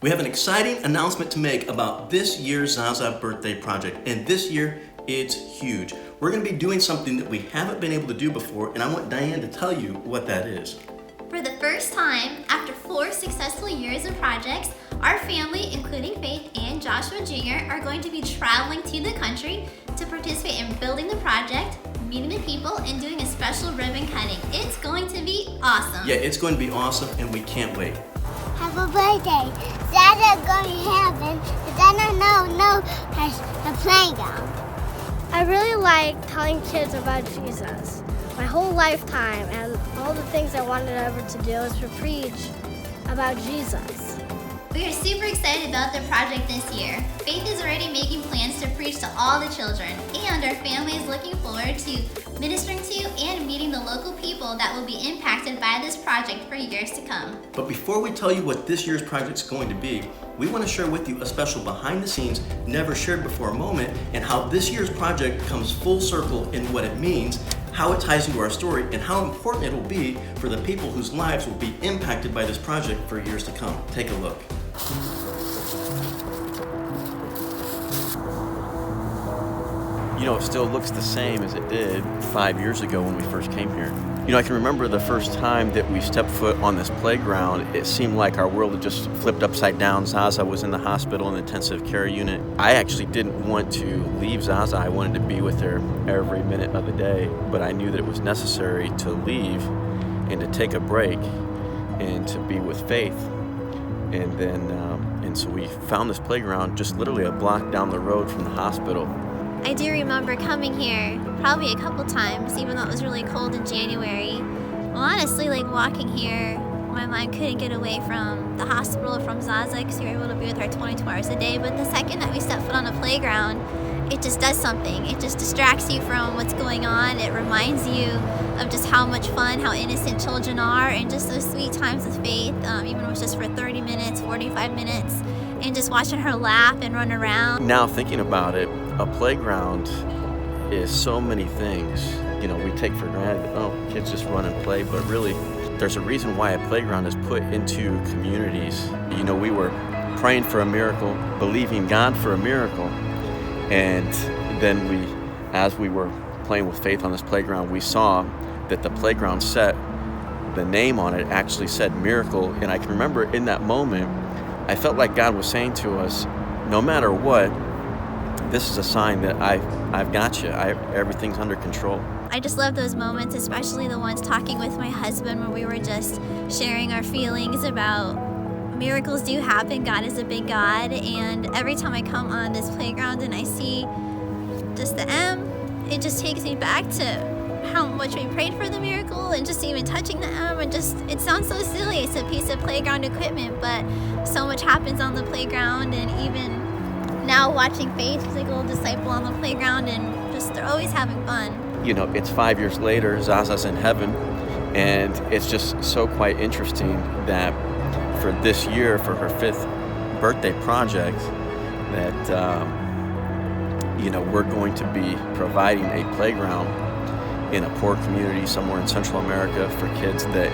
We have an exciting announcement to make about this year's Zaza Birthday project, and this year it's huge. We're going to be doing something that we haven't been able to do before, and I want Diane to tell you what that is. For the first time, after 4 successful years of projects, our family, including Faith and Joshua Jr., are going to be traveling to the country to participate in building the project, meeting the people, and doing a special ribbon cutting. It's going to be awesome. Yeah, it's going to be awesome, and we can't wait. Have a birthday. Zaza's going to heaven, but then I has a playground. I really like telling kids about Jesus. My whole lifetime and all the things I wanted ever to do is to preach about Jesus. We are super excited about the project this year. Faith is already making plans to preach to all the children, and our family is looking forward to ministering to and meeting the local people that will be impacted by this project for years to come. But before we tell you what this year's project is going to be, we want to share with you a special behind the scenes, never shared before moment, and how this year's project comes full circle in what it means, how it ties into our story, and how important it will be for the people whose lives will be impacted by this project for years to come. Take a look. You know, it still looks the same as it did 5 years ago when we first came here. You know, I can remember the first time that we stepped foot on this playground, it seemed like our world had just flipped upside down. Zaza was in the hospital in the intensive care unit. I actually didn't want to leave Zaza. I wanted to be with her every minute of the day, but I knew that it was necessary to leave and to take a break and to be with Faith. And then, so we found this playground just literally a block down the road from the hospital. I do remember coming here probably a couple times, even though it was really cold in January. Well, honestly, like walking here, my mind couldn't get away from the hospital, from Zaza, because we were able to be with her 22 hours a day. But the second that we step foot on a playground, it just does something. It just distracts you from what's going on. It reminds you of just how much fun, how innocent children are, and just those sweet times with Faith, even if it was just for 30 minutes, 45 minutes, and just watching her laugh and run around. Now thinking about it, a playground is so many things. You know, we take for granted, oh, kids just run and play, but really there's a reason why a playground is put into communities. You know, we were praying for a miracle, believing God for a miracle, and then as we were playing with Faith on this playground, we saw that the playground set, the name on it actually said miracle, and I can remember in that moment, I felt like God was saying to us, no matter what, this is a sign that I've got you. Everything's under control. I just love those moments, especially the ones talking with my husband where we were just sharing our feelings about miracles do happen. God is a big God, and every time I come on this playground and I see just the M, it just takes me back to how much we prayed for the miracle, and just even touching the M, and just, it sounds so silly, it's a piece of playground equipment, but so much happens on the playground. And even now watching Faith, she's like a little disciple on the playground, and just they're always having fun. You know, it's 5 years later, Zaza's in heaven, and it's just so quite interesting that for this year, for her 5th birthday project, that you know, we're going to be providing a playground in a poor community somewhere in Central America for kids that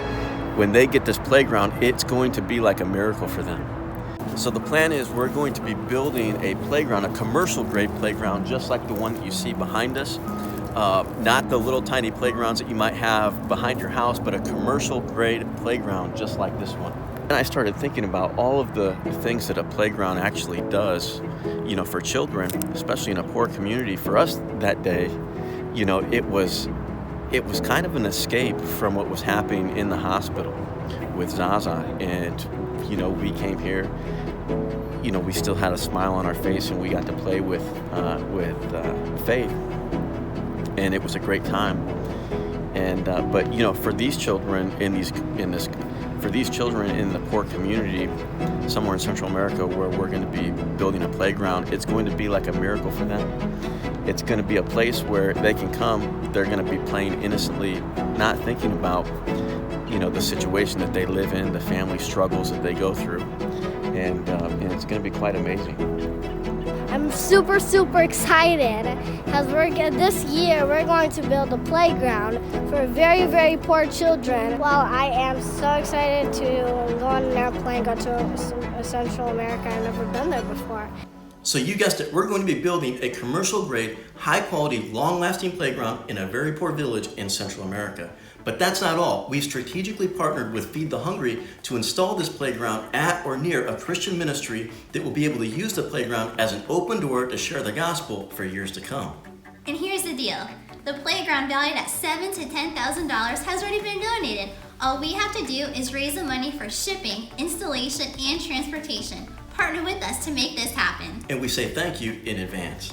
when they get this playground, it's going to be like a miracle for them. So the plan is we're going to be building a playground, a commercial grade playground, just like the one that you see behind us. Not the little tiny playgrounds that you might have behind your house, but a commercial grade playground just like this one. And I started thinking about all of the things that a playground actually does, you know, for children, especially in a poor community. For us that day, you know, it was kind of an escape from what was happening in the hospital with Zaza. And, you know, we came here, you know, we still had a smile on our face, and we got to play with Faith. And it was a great time. And but you know, for these children for these children in the poor community somewhere in Central America where we're going to be building a playground, it's going to be like a miracle for them. It's going to be a place where they can come, they're going to be playing innocently, not thinking about, you know, the situation that they live in, the family struggles that they go through, and it's going to be quite amazing. I'm super excited because this year we're going to build a playground for very poor children. Well, I am so excited to go on an airplane, go to Central America. I've never been there before. So you guessed it, we're going to be building a commercial-grade, high-quality, long-lasting playground in a very poor village in Central America. But that's not all. We've strategically partnered with Feed the Hungry to install this playground at or near a Christian ministry that will be able to use the playground as an open door to share the gospel for years to come. And here's the deal. The playground, valued at $7,000 to $10,000, has already been donated. All we have to do is raise the money for shipping, installation, and transportation. Partner with us to make this happen. And we say thank you in advance.